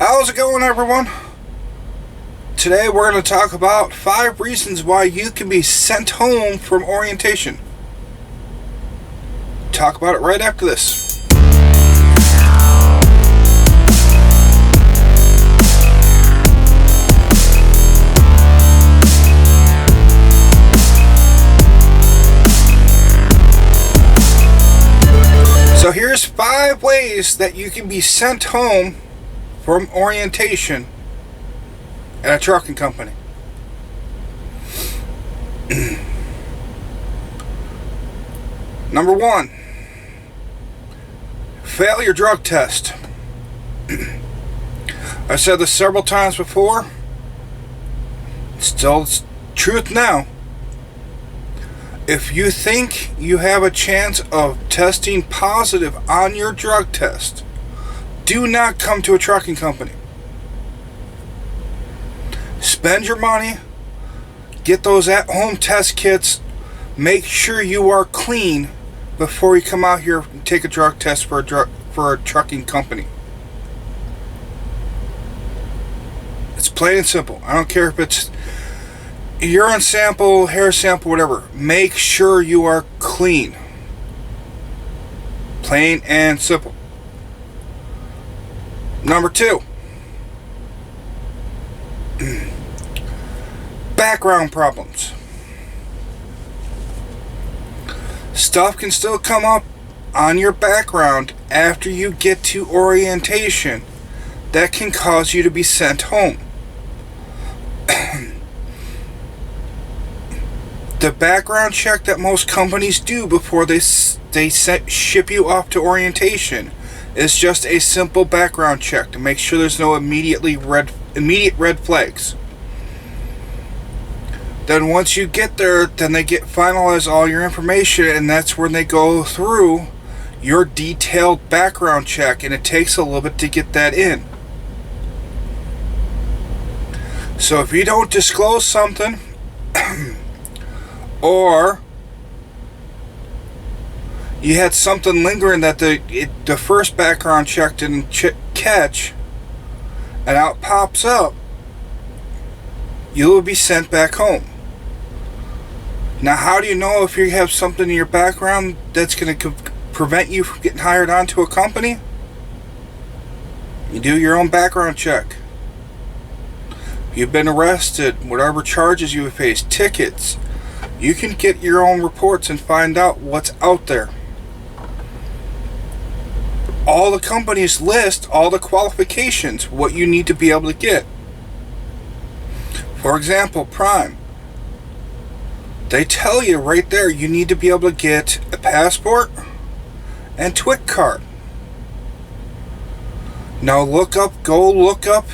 How's it going, everyone? Today we're going to talk about 5 reasons why you can be sent home from orientation. Talk about it right after this. So here's 5 ways that you can be sent home from orientation at a trucking company. Number 1, fail your drug test. I've said this several times before. Still truth now. If you think you have a chance of testing positive on your drug test, do not come to a trucking company. Spend your money, get those at-home test kits, make sure you are clean before you come out here and take a drug test for a trucking company. It's plain and simple. I don't care if it's urine sample, hair sample, whatever. Make sure you are clean. Plain and simple. Number 2, background problems. Stuff can still come up on your background after you get to orientation that can cause you to be sent home. The background check that most companies do before they ship you off to orientation is just a simple background check to make sure there's no immediate red flags. Then once you get there, then they finalize all your information, and that's when they go through your detailed background check, and it takes a little bit to get that in. So if you don't disclose something or you had something lingering that the first background check didn't catch, and out pops up, you will be sent back home. Now, how do you know if you have something in your background that's going to prevent you from getting hired onto a company? You do your own background check. If you've been arrested, whatever charges you have faced, tickets, you can get your own reports and find out what's out there. All the companies list all the qualifications, what you need to be able to get. For example, Prime. They tell you right there you need to be able to get a passport and TWIC card. Now go look up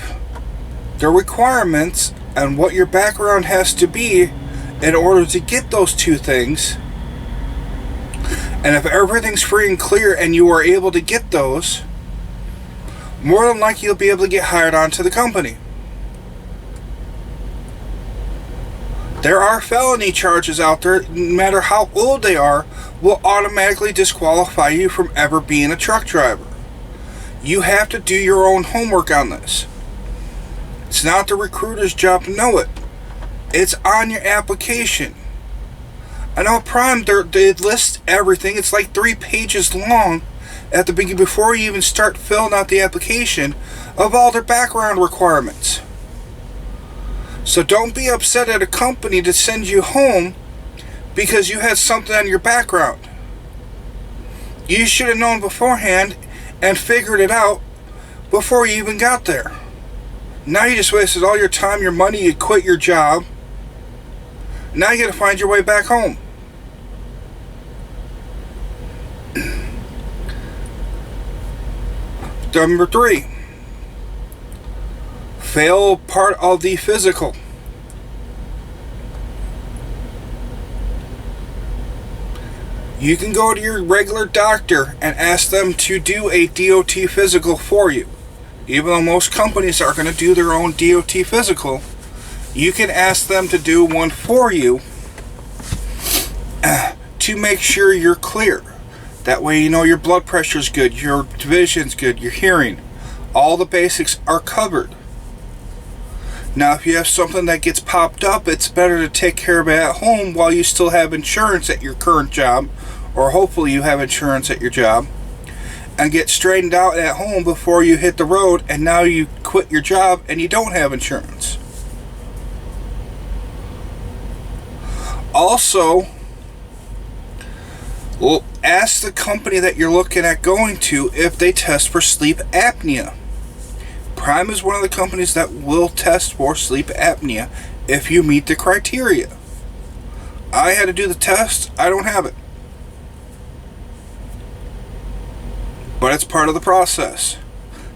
the requirements and what your background has to be in order to get those 2 things. And if everything's free and clear and you are able to get those, more than likely you'll be able to get hired onto the company. There are felony charges out there, no matter how old they are, will automatically disqualify you from ever being a truck driver. You have to do your own homework on this. It's not the recruiter's job to know it. It's on your application. I know Prime, they list everything. It's like 3 pages long at the beginning before you even start filling out the application of all their background requirements. So don't be upset at a company to send you home because you had something on your background. You should have known beforehand and figured it out before you even got there. Now you just wasted all your time, your money, you quit your job. Now you got to find your way back home. Number 3, fail part of the physical. You can go to your regular doctor and ask them to do a DOT physical for you. Even though most companies are going to do their own DOT physical, you can ask them to do one for you to make sure you're clear. That way you know your blood pressure's good, your vision's good, your hearing. All the basics are covered. Now, if you have something that gets popped up, it's better to take care of it at home while you still have insurance at your current job, or hopefully you have insurance at your job, and get straightened out at home before you hit the road and now you quit your job and you don't have insurance. Also, ask the company that you're looking at going to if they test for sleep apnea. Prime is one of the companies that will test for sleep apnea if you meet the criteria. I had to do the test. I don't have it. But it's part of the process.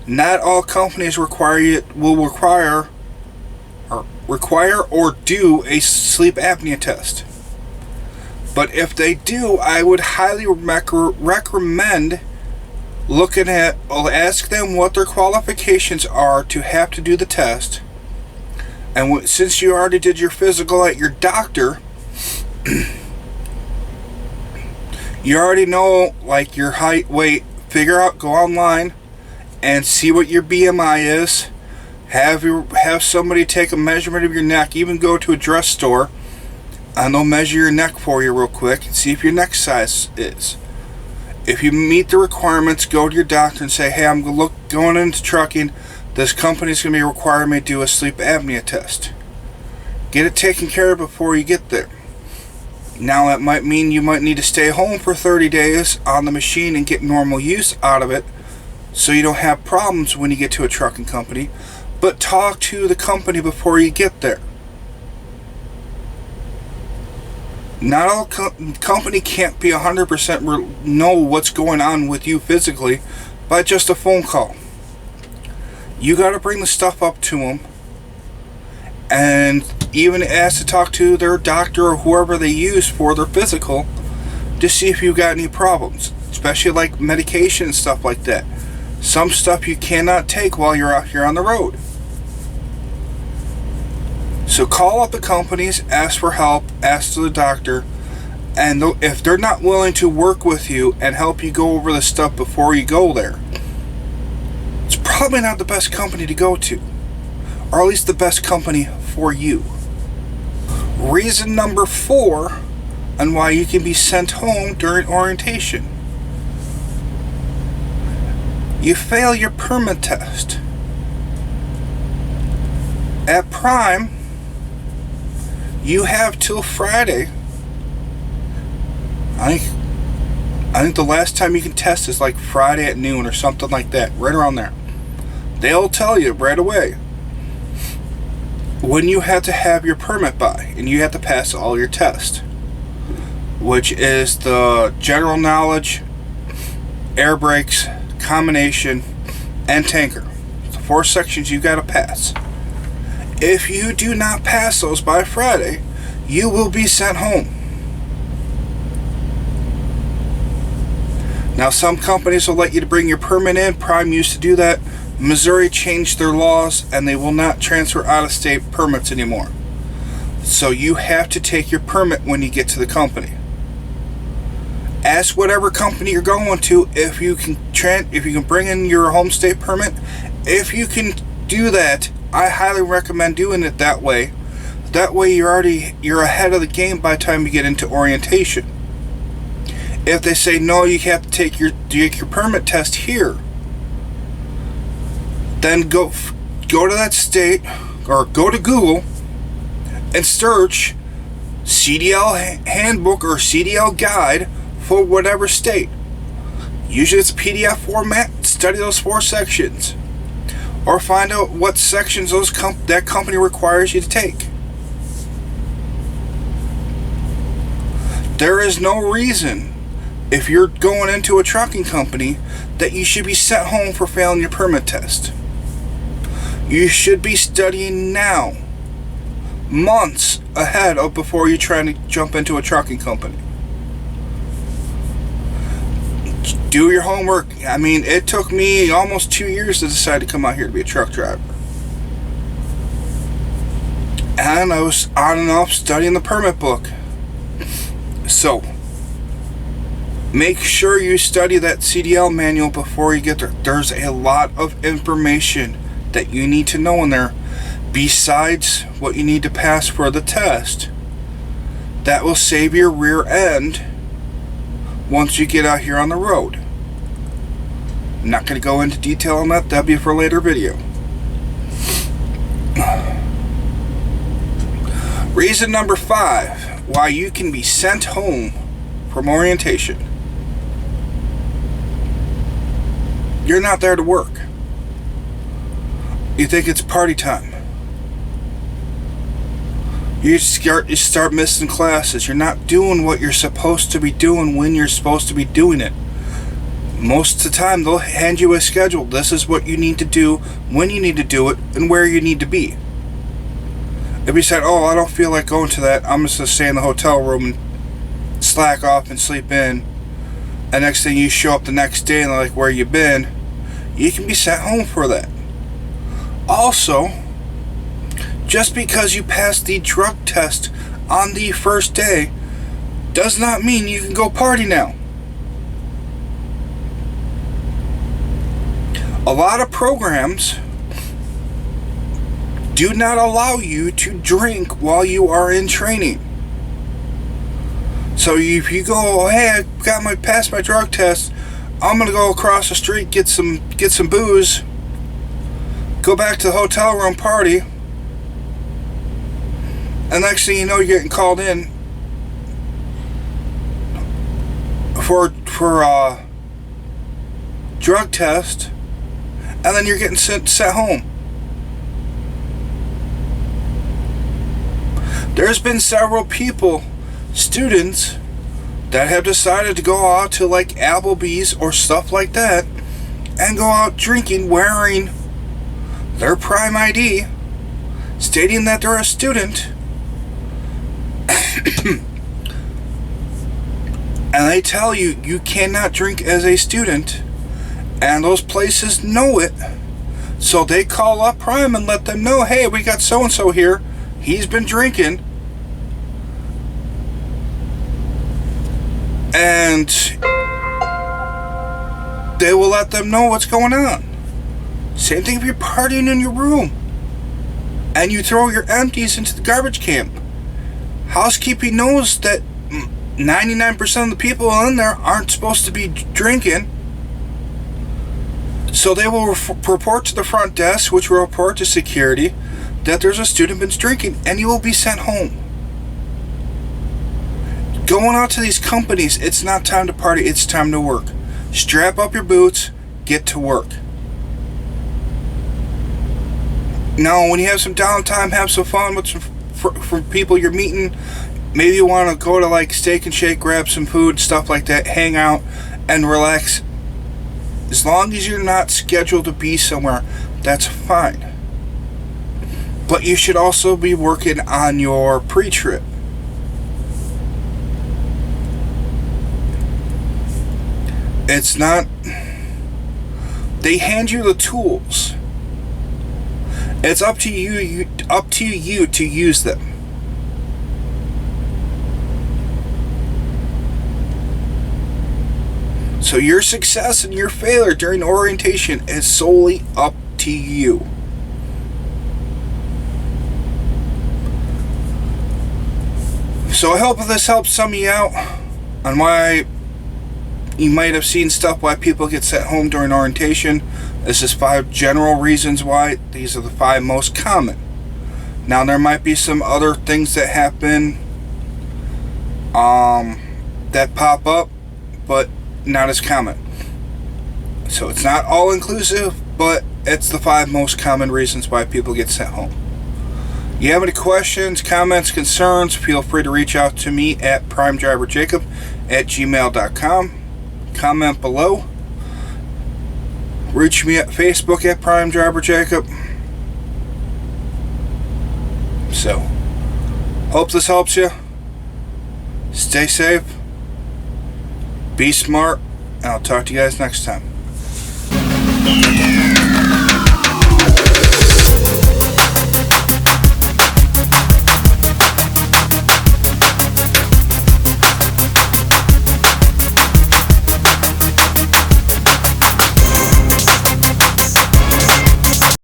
Not all companies will require or do a sleep apnea test. But if they do, I would highly recommend ask them what their qualifications are to have to do the test. And since you already did your physical at your doctor, you already know like your height, weight. Go online and see what your BMI is. Have somebody take a measurement of your neck. Even go to a dress store and they'll measure your neck for you real quick and see if your neck size is. If you meet the requirements, go to your doctor and say, hey, I'm going into trucking. This company's going to be requiring me to do a sleep apnea test. Get it taken care of before you get there. Now that might mean you might need to stay home for 30 days on the machine and get normal use out of it so you don't have problems when you get to a trucking company. But talk to the company before you get there. Not all company can't be 100% know what's going on with you physically by just a phone call. You got to bring the stuff up to them and even ask to talk to their doctor or whoever they use for their physical to see if you got any problems, especially like medication and stuff like that. Some stuff you cannot take while you're out here on the road. So call up the companies, ask for help, ask the doctor, and if they're not willing to work with you and help you go over the stuff before you go there, it's probably not the best company to go to, or at least the best company for you. Reason number 4 on why you can be sent home during orientation. You fail your permit test. At Prime, you have till Friday. I think the last time you can test is like Friday at noon or something like that, right around there. They'll tell you right away when you have to have your permit by, and you have to pass all your tests, which is the general knowledge, air brakes, combination, and tanker. The 4 sections you got to pass. If you do not pass those by Friday, you will be sent home. Now, some companies will let you to bring your permit in. Prime used to do that. Missouri changed their laws and they will not transfer out-of-state permits anymore. So you have to take your permit when you get to the company. Ask whatever company you're going to if you can bring in your home state permit. If you can do that, I highly recommend doing it that way. That way you're ahead of the game by the time you get into orientation. If they say no, you have to take your permit test here, then go to that state or go to Google and search CDL handbook or CDL guide for whatever state. Usually it's PDF format. Study those 4 sections, or find out what sections that company requires you to take. There is no reason, if you're going into a trucking company, that you should be sent home for failing your permit test. You should be studying now, months ahead of before you're trying to jump into a trucking company. Do your homework. I mean, it took me almost 2 years to decide to come out here to be a truck driver. And I was on and off studying the permit book. So, Make sure you study that CDL manual before you get there. There's a lot of information that you need to know in there besides what you need to pass for the test. That will save your rear end once you get out here on the road. I'm not going to go into detail on that. That'll be for a later video. Reason number 5 why you can be sent home from orientation. You're not there to work. You think it's party time. You start missing classes. You're not doing what you're supposed to be doing when you're supposed to be doing it. Most of the time, they'll hand you a schedule. This is what you need to do, when you need to do it, and where you need to be. If you said, oh, I don't feel like going to that, I'm just going to stay in the hotel room and slack off and sleep in. And next thing you show up the next day and they're like, where you been? You can be sent home for that. Also, just because you passed the drug test on the first day does not mean you can go party now. A lot of programs do not allow you to drink while you are in training. So if you go, hey, I got passed my drug test, I'm gonna go across the street, get some booze, go back to the hotel room, party, and next thing you know, you're getting called in for drug test, and then you're getting sent home. There's been several students that have decided to go out to like Applebee's or stuff like that and go out drinking wearing their Prime ID, stating that they're a student, and they tell you you cannot drink as a student, and those places know it, so they call up Prime and let them know, hey, we got so-and-so here, he's been drinking, and they will let them know what's going on. Same thing if you're partying in your room and you throw your empties into the garbage can. Housekeeping knows that 99% of the people in there aren't supposed to be drinking, so they will report to the front desk, which will report to security that there's a student been drinking, and you will be sent home. Going out to these companies, it's not time to party, it's time to work. Strap up your boots, get to work. Now, when you have some downtime, have some fun with from people you're meeting. Maybe you want to go to like Steak and Shake, grab some food, stuff like that, hang out and relax. As long as you're not scheduled to be somewhere, that's fine. But you should also be working on your pre-trip. It's not... They hand you the tools. It's up to you to use them. So your success and your failure during orientation is solely up to you. So I hope this helps some of you out on why you might have seen stuff why people get sent home during orientation. This is 5 general reasons why. These are the 5 most common. Now there might be some other things that happen that pop up, but not as common. So it's not all inclusive, but it's the 5 most common reasons why people get sent home. You have any questions, comments, concerns, feel free to reach out to me at primedriverjacob@gmail.com. Comment below. Reach me at Facebook at primedriverjacob. So, hope this helps you. Stay safe. Be smart. And I'll talk to you guys next time.